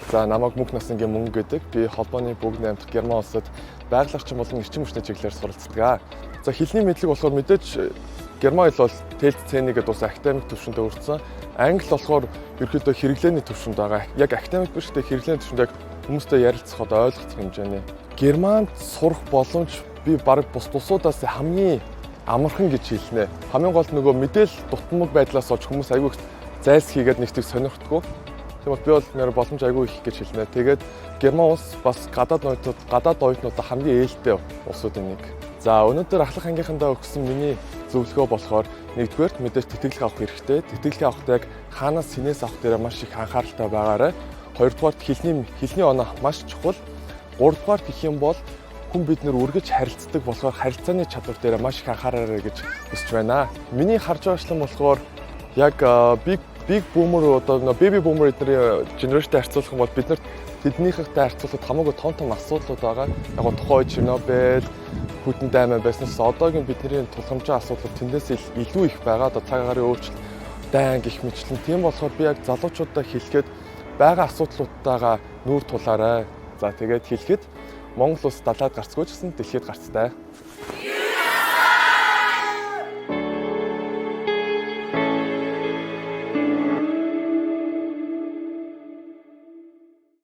За намайг мөнх насны мөнгө гэдэг. Би холбооны бүгд найрамдах Герман улсад байгаль орчин болон эрчим хүчний чиглэлээр суралцдаг. За хэлний мэдлэг болохоор мэдээж Герман хэл бол TLC гэдэг бас академик түвшинд өргөцсөн. Англи болохоор ерөөдөө хэрэглээний түвшинд байгаа. Яг академик биш гэхдээ хэрэглээний түвшинд яг хүмүүстэй ярилцах одоо ойлгох хэмжээний. Германд сурах боломж би баг бусдаас хамгийн амархан гэж хэлнэ. Хамгийн гол нөгөө мэдээлэл дутмаг байдлаас олж хүмүүс айгүй зайлс хийгээд нэгтгэж сонирхдаггүй. Тэгмээ би бол нэр боломж айгүй их гэж хэлнэ. Тэгээд Герман улс бас гадаад оюутнуудаа хамгийн ээлтэй улсуудын нэг. За өнөөдөр ахлах ангийнхандаа өгсөн миний зөвлөгөө болохоор нэгдүгээр мэдээж тэтгэлэг авах хэрэгтэй. Тэтгэлэг авахдаа яг хаанаас синээс авах дээр маш их анхааралтай байгаарай. Хоёрдугаарт хэлний оноо маш чухал. Гуравдугаарт гэх юм бол хүн бид нэр үргэж харилцдаг болохоор харилцааны чадвар дээр маш их анхаараарай гэж хүсэж байна. Миний харж байгаачлан болохоор яг big boomer одоо baby boomer эдний генерашнтэй харьцуулах юм бол бид нарт тэднийхтэй харьцуулахад хамаагүй том асуудлууд байгаа. Яг нь тухайн үед Чернобыль, Хүйтэн дайман байснаас одоогийн бидний тулгамжийн асуудлууд тэндээс илүү их байгаа. Одоо цаг агаарын өөрчлөлт, дайн гэх мэтлэн. Тийм болохоор би яг залуучуудаа хэлэхэд байгаа асуудлуудтайгаа нүүр тулаарай. За тэгээд хэлэхэд Монгол улс далайд гарцгүй ч гэсэн дэлхийд гарцтай.